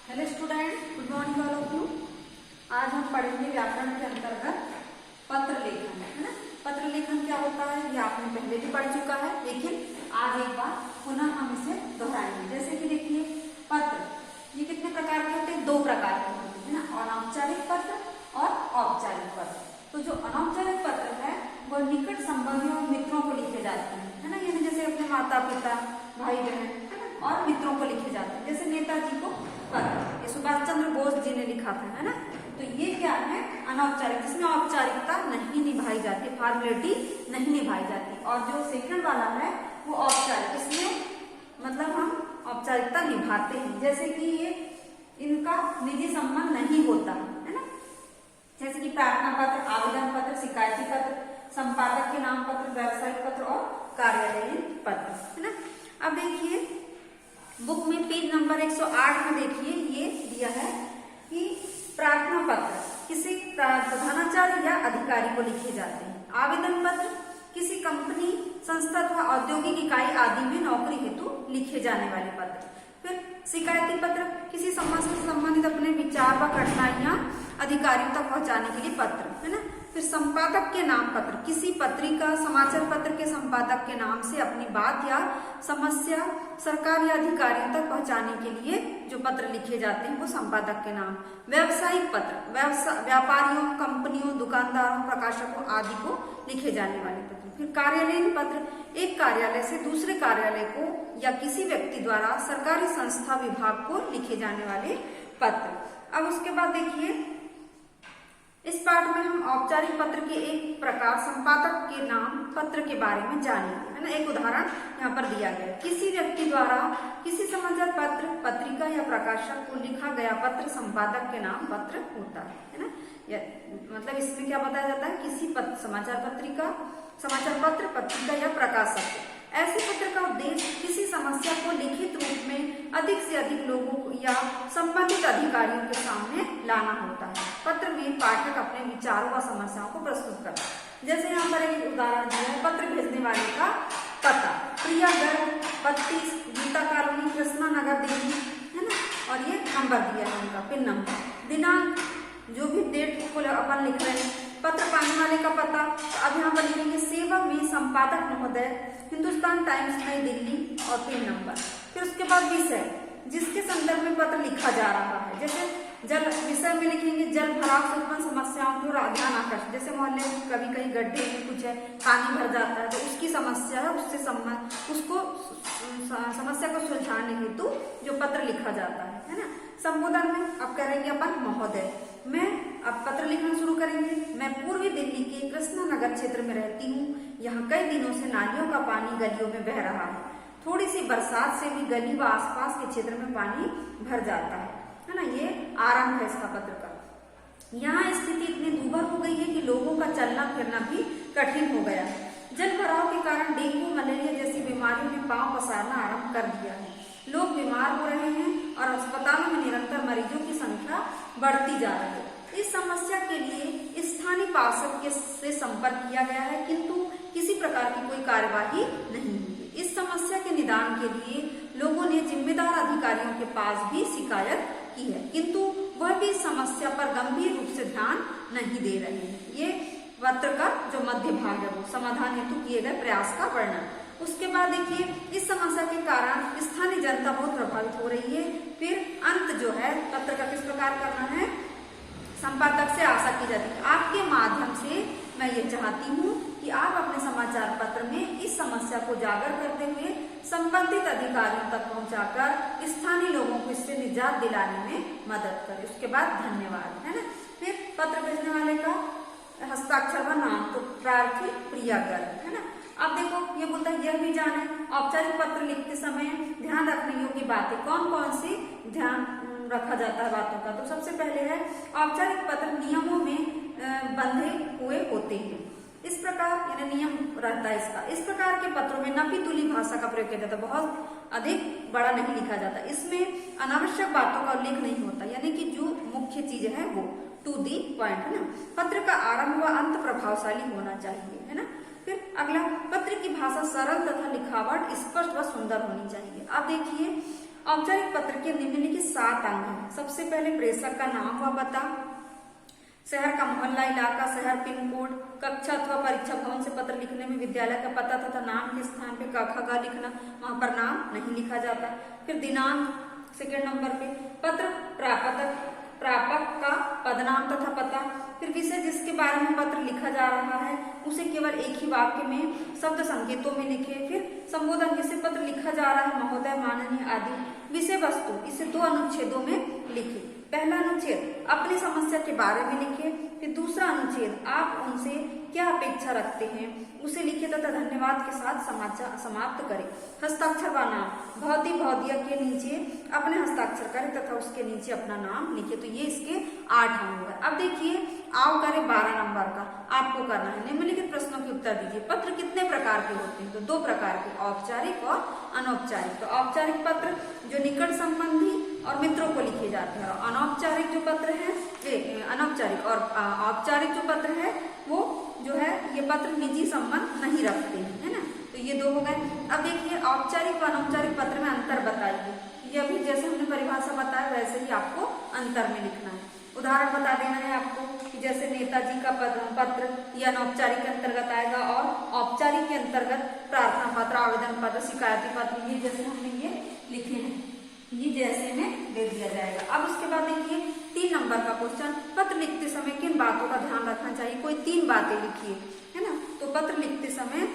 Hello student, good morning all of you. आज हम पढ़ेंगे व्याकरण के अंतर्गत पत्र लेखन, है ना। पत्र लेखन क्या होता है ये आपने पहले भी पढ़ चुका है, लेकिन आज एक बार पुनः हम इसे दोहराएंगे। जैसे कि देखिए, पत्र ये कितने प्रकार के होते हैं? दो प्रकार के होते हैं, है ना। अनौपचारिक पत्र और औपचारिक पत्र। तो जो अनौपचारिक पत्र है वो निकट संबंधियों और मित्रों को लिखे जाते हैं, है ना। यानी जैसे अपने माता पिता, भाई बहन, है ना, और मित्रों को लिखे जाते हैं। जैसे नेताजी को पत्र ये सुभाष चंद्र बोस जी ने लिखा था, है ना। तो ये क्या है? अनौपचारिक, जिसमें औपचारिकता नहीं निभाई जाती, फॉर्मेलिटी नहीं निभाई जाती। और जो सेकंड वाला है वो औपचारिक, इसमें मतलब हम औपचारिकता निभाते हैं। जैसे कि ये इनका निजी संबंध नहीं होता, है ना। जैसे कि प्रार्थना पत्र, आवेदन पत्र, शिकायती पत्र, संपादक के नाम पत्र, व्यावसायिक पत्र और कार्यालयीन पत्र, है ना। अब देखिए बुक में पेज नंबर 108 में देखिए ये दिया है कि प्रार्थना पत्र किसी प्रधानाचार्य या अधिकारी को लिखे जाते हैं। आवेदन पत्र किसी कंपनी, संस्था अथवा औद्योगिक इकाई आदि में नौकरी हेतु लिखे जाने वाले पत्र। फिर शिकायती पत्र किसी समस्या से संबंधित अपने विचार व कठिनाइयां अधिकारियों तक पहुंचाने के लिए पत्र, है ना। फिर संपादक के नाम पत्र किसी पत्रिका, समाचार पत्र के संपादक के नाम से अपनी बात या समस्या सरकार या अधिकारियों तक पहुंचाने के लिए जो पत्र लिखे जाते हैं वो संपादक के नाम। व्यावसायिक पत्र व्यापारियों, कंपनियों, दुकानदारों, प्रकाशकों आदि को लिखे जाने वाले पत्र। फिर कार्यालयीन पत्र एक कार्यालय से दूसरे कार्यालय को या किसी व्यक्ति द्वारा सरकारी संस्था, विभाग को लिखे जाने वाले पत्र। अब उसके बाद देखिए इस पाठ में हम औपचारिक पत्र के एक प्रकार संपादक के नाम पत्र के बारे में जानेंगे, है ना। एक उदाहरण यहाँ पर दिया गया है। किसी व्यक्ति द्वारा किसी समाचार पत्र, पत्रिका या प्रकाशक को लिखा गया पत्र संपादक के नाम पत्र होता है ना। मतलब इसमें क्या बताया जाता है? किसी समाचार पत्रिका, समाचार पत्र, पत्रिका या प्रकाशक ऐसे पत्र का उद्देश्य किसी समस्या को लिखित रूप में अधिक से अधिक लोगों को या संबंधित अधिकारियों के सामने लाना होता है। पत्र में पाठक अपने विचारों व समस्याओं को प्रस्तुत करता है। जैसे यहाँ पर एक उदाहरण दिया है, पत्र भेजने वाले का पता प्रियागढ़ 32 गीता कॉलोनी, कृष्णा नगर, दिल्ली, है ना। और ये नंबर दिया है उनका, पिन नंबर, दिनांक, जो भी डेट को अपन लिख रहे हैं। पत्र पाने वाले का पता, तो अब यहाँ पर लिखेंगे सेवा में संपादक महोदय, हिंदुस्तान टाइम्स, नई दिल्ली, और पिन नंबर। फिर उसके बाद विषय जिसके संदर्भ में पत्र लिखा जा रहा है। जैसे जल विषय में लिखेंगे जल भराव से उत्पन्न समस्याओं की ओर ध्यान आकर्षित। जैसे मोहल्ले में कभी कहीं गड्ढे में कुछ है, पानी भर जाता है, तो उसकी समस्या है, उससे उसको समस्या को सुलझाने हेतु जो पत्र लिखा जाता है ना। संबोधन में अब करेंगे अपन महोदय। मैं अब पत्र लिखना शुरू करेंगे। मैं पूर्वी दिल्ली के कृष्णा नगर क्षेत्र में रहती हूँ। यहाँ कई दिनों से नालियों का पानी गलियों में बह रहा है। थोड़ी सी बरसात से भी गली व आसपास के क्षेत्र में पानी भर जाता है ना। ये आरंभ है इसका पत्र का। यहाँ स्थिति इतनी दुर्भर हो गई है कि लोगों का चलना फिरना भी कठिन हो गया है। जल भराव के कारण डेंगू, मलेरिया जैसी बीमारियों ने पांव पसारना आरंभ कर दिया है। लोग बीमार हो रहे हैं और अस्पतालों में निरंतर मरीजों की संख्या बढ़ती जा रही है। इस समस्या के लिए स्थानीय पार्षद से संपर्क किया गया है, किंतु किसी प्रकार की कोई कार्यवाही नहीं हुई। इस समस्या के निदान के लिए लोगों ने जिम्मेदार अधिकारियों के पास भी शिकायत की है, किंतु वह भी इस समस्या पर गंभीर रूप से ध्यान नहीं दे रहे हैं। ये पत्र का जो मध्य भाग है वो समाधान हेतु किए गए प्रयास का वर्णन। उसके बाद देखिए इस समस्या के कारण स्थानीय जनता बहुत प्रभावित हो रही है। फिर अंत जो है पत्र का किस प्रकार करना है? संपादक से आशा की जाती है आपके माध्यम से मैं ये चाहती हूँ कि आप अपने समाचार पत्र में इस समस्या को उजागर करते हुए संबंधित अधिकारियों तक पहुंचाकर स्थानीय लोगों को इससे निजात दिलाने में मदद करें। उसके बाद धन्यवाद, है ना। फिर पत्र भेजने वाले का हस्ताक्षर व नाम, तो प्रार्थी प्रियागढ़, है ना। अब देखो ये बोलता है यह भी जाने औपचारिक पत्र लिखते समय ध्यान रखने योग्य बातें कौन कौन सी ध्यान रखा जाता है बातों का। तो सबसे पहले है औपचारिक पत्र नियमों में बंधे हुए होते हैं। इस प्रकार यानी नियम रहता है इसका। इस प्रकार के पत्रों में नफी तुली भाषा का प्रयोग किया जाता है, बहुत अधिक बड़ा नहीं लिखा जाता। इसमें अनावश्यक बातों का उल्लेख नहीं होता, यानी कि जो मुख्य चीज है वो टू दी पॉइंट, है ना। पत्र का आरंभ व अंत प्रभावशाली होना चाहिए, है ना। फिर अगला, पत्र की भाषा सरल तथा लिखावट स्पष्ट व सुंदर होनी चाहिए। अब देखिए औपचारिक पत्र के निम्नलिखित 7 अंग हैं। सबसे पहले प्रेषक का नाम व पता, शहर का मोहल्ला इलाका, शहर पिन कोड, कक्षा अथवा परीक्षा भवन से पत्र लिखने में विद्यालय का पता तथा नाम के स्थान पे क ख ग लिखना, वहां पर नाम नहीं लिखा जाता। फिर दिनांक, सेकेंड नंबर पे पत्र प्रापक का पदनाम तथा पता। फिर विषय जिसके बारे में पत्र लिखा जा रहा है उसे केवल एक ही वाक्य में शब्द संकेतों में लिखे। फिर संबोधन, जिसे पत्र लिखा जा रहा है, महोदय, माननीय आदि। विषय वस्तु, इसे 2 अनुच्छेदों में लिखे। पहला अनुच्छेद अपनी समस्या के बारे में लिखे। फिर दूसरा अनुच्छेद आप उनसे क्या अपेक्षा रखते हैं उसे लिखे तथा धन्यवाद के साथ समाप्त करें। हस्ताक्षर व नाम, भौतिक के नीचे अपने हस्ताक्षर करें तथा उसके नीचे अपना नाम लिखे। तो ये इसके 8 अंग है। अब देखिए, आओ करें 12 नंबर का। आपको करना है निम्नलिखित प्रश्नों के उत्तर दीजिए। पत्र कितने प्रकार के होते हैं? तो 2 प्रकार के, औपचारिक और अनौपचारिक। तो औपचारिक पत्र जो निकट संबंधी और मित्रों को लिखे जाते हैं, और अनौपचारिक जो पत्र है, अनौपचारिक और औपचारिक जो पत्र है वो जो है ये पत्र निजी संबंध नहीं रखते हैं, है ना। तो ये 2 हो गए। अब देखिए, औपचारिक व अनौपचारिक पत्र में अंतर बताइए। ये अभी जैसे हमने परिभाषा बताया वैसे ही आपको अंतर में लिखना है। उदाहरण बता देना है आपको कि जैसे नेताजी का पत्र ये अनौपचारिक के अंतर्गत आएगा, और औपचारिक के अंतर्गत प्रार्थना पत्र, आवेदन पत्र, शिकायती पत्र, ये जैसे हमने ये लिखे हैं, ये जैसे में दे दिया जाएगा। अब उसके बाद देखिए 3 नंबर का क्वेश्चन, पत्र लिखते समय किन बातों का ध्यान रखना चाहिए? कोई 3 बातें लिखिए, है ना। तो पत्र लिखते समय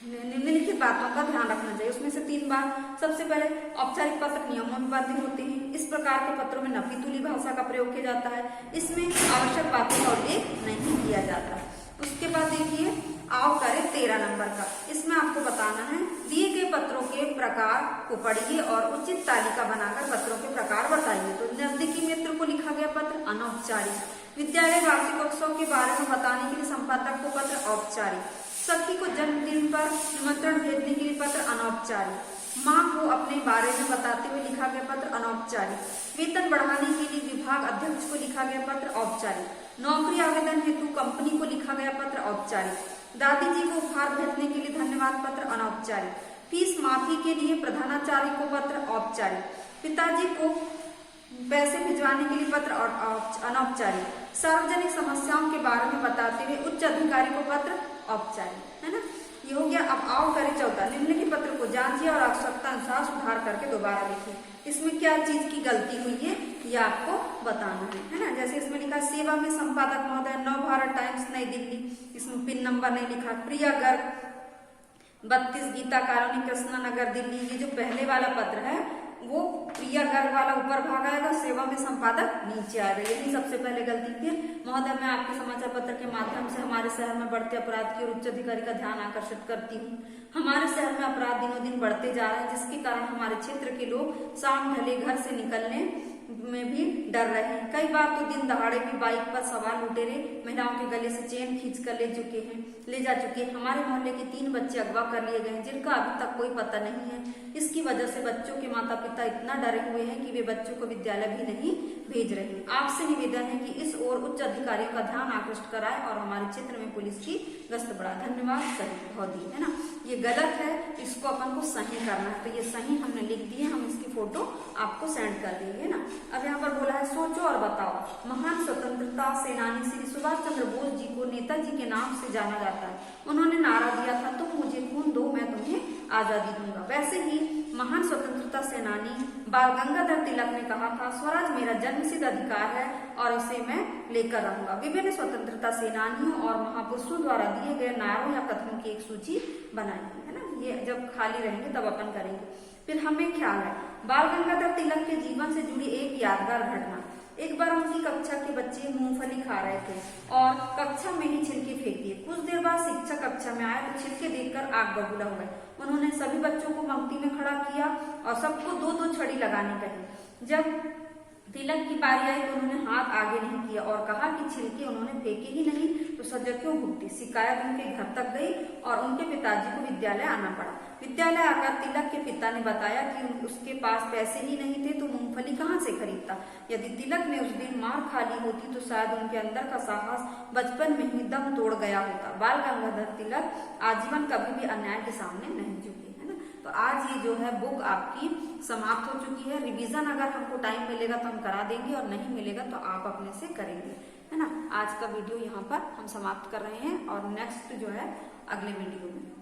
निम्नलिखित बातों का ध्यान रखना चाहिए। उसमें से 3 बात। सबसे पहले, औपचारिक पत्र नियमों में बंधे होते हैं। इस प्रकार के पत्रों में नफीतुली भाषा का प्रयोग किया जाता है। इसमें आवश्यक बातों का उल्लेख नहीं किया जाता। उसके बाद देखिए, आओ करें 13 नंबर का। इसमें आपको बताना है दिए गए पत्रों के प्रकार को पढ़िए और उचित तालिका बनाकर पत्रों के प्रकार बताइए। तो नजदीकी मित्र को लिखा गया पत्र अनौपचारिक, विद्यालय वार्षिक उत्सव के बारे में बताने के लिए संपादक को पत्र औपचारिक, सखी को जन्मदिन पर निमंत्रण भेजने के लिए पत्र अनौपचारिक, माँ को अपने बारे में बताते हुए लिखा गया पत्र अनौपचारिक, वेतन बढ़ाने के लिए विभाग अध्यक्ष को लिखा गया पत्र औपचारिक, नौकरी आवेदन हेतु कंपनी को लिखा गया पत्र औपचारिक, दादी जी को उपहार भेजने के लिए धन्यवाद पत्र अनौपचारिक, फीस माफी के लिए प्रधानाचार्य को पत्र औपचारिक, पिताजी को पैसे भिजवाने के लिए पत्र अनौपचारिक, सार्वजनिक समस्याओं के बारे में बताते हुए उच्च अधिकारी को पत्र औपचारिक, है ना। ये हो गया। अब आओ करें 14, निम्नलिखित पत्र को जांचिए और आवश्यकता अनुसार सुधार करके दोबारा लिखिए। इसमें क्या चीज की गलती हुई है ये आपको बताना है ना। जैसे इसमें लिखा सेवा में संपादक महोदय, नव भारत टाइम्स नई दिल्ली, इसमें पिन नंबर नहीं लिखा। प्रिया गर्ग 32 गीता कॉलोनी कृष्णा नगर दिल्ली, ये जो पहले वाला पत्र है वो प्रिया गर्ग वाला ऊपर भाग आएगा, सेवा में संपादक नीचे आएगा। यही सबसे पहले गलती थी। महोदय, मैं आपके समाचार पत्र के माध्यम से हमारे शहर में बढ़ते अपराध की ओर उच्च अधिकारी का ध्यान आकर्षित करती हूँ। हमारे शहर में अपराध दिनों दिन बढ़ते जा रहे हैं, जिसके कारण हमारे क्षेत्र के लोग शाम ढले घर से निकलने में भी डर रहे हैं। कई बार तो दिन दहाड़े भी बाइक पर सवार लुटेरे महिलाओं के गले से चेन खींचकर ले जा चुके हैं। हमारे मोहल्ले के 3 बच्चे अगवा कर लिए गए हैं, जिनका अभी तक कोई पता नहीं है। इसकी वजह से बच्चों के माता पिता इतना डरे हुए हैं कि वे बच्चों को विद्यालय भी नहीं भेज रहे हैं। आपसे निवेदन है कि इस ओर उच्च अधिकारियों का ध्यान आकृष्ट कराए और हमारे क्षेत्र में पुलिस की गश्त बढ़ाए। धन्यवाद। सही बहुत ही, है ना। ये गलत है, इसको अपन को सही करना है। तो ये सही हमने लिख दिए, हम इसकी फोटो आपको सेंड कर देंगे ना। अब यहाँ पर बोला है सोचो और बताओ। महान स्वतंत्रता सेनानी श्री सुभाष चंद्र बोस जी को नेताजी के नाम से जाना जाता है। उन्होंने नारा दिया था, तुम मुझे खून दो मैं तुम्हें आजादी दूंगा। वैसे ही महान स्वतंत्रता सेनानी बाल गंगाधर तिलक ने कहा था, स्वराज मेरा जन्मसिद्ध अधिकार है और इसे मैं लेकर रहूंगा। विभिन्न स्वतंत्रता सेनानियों और महापुरुषों द्वारा दिए गए नारों या कथनों की एक सूची बनाई है ना। ये जब खाली रहेंगे तब अपन करेंगे। फिर हमें ख्याल है बाल गंगाधर तिलक के जीवन से जुड़ी एक यादगार घटना। एक बार उनकी कक्षा के बच्चे मूंगफली खा रहे थे और कक्षा में ही छिलके फेंक दिए। कुछ देर बाद शिक्षक कक्षा में आए तो छिलके देखकर आग बबूला हो गए। उन्होंने सभी बच्चों को पंक्ति में खड़ा किया और सबको 2-2 छड़ी लगाने कही। जब तिलक की बारी आई तो उन्होंने हाथ आगे नहीं किया और कहा कि छिलके उन्होंने फेंके ही नहीं तो सजा क्यों भुगती। शिकायत उनके घर तक गई और उनके पिताजी को विद्यालय आना पड़ा। विद्यालय आकर तिलक के पिता ने बताया कि उसके पास पैसे ही नहीं थे तो मूंगफली कहाँ से खरीदता। यदि तिलक ने उस दिन मार खा ली होती तो शायद उनके अंदर का साहस बचपन में ही दम तोड़ गया होता। बाल गंगाधर तिलक आजीवन कभी भी अन्याय के सामने नहीं झुके, है ना। तो आज ये जो है बुक आपकी समाप्त हो चुकी है। रिवीजन अगर हमको टाइम मिलेगा तो हम करा देंगे और नहीं मिलेगा तो आप अपने से करेंगे, है ना। आज का वीडियो यहाँ पर हम समाप्त कर रहे हैं और नेक्स्ट जो है अगले वीडियो में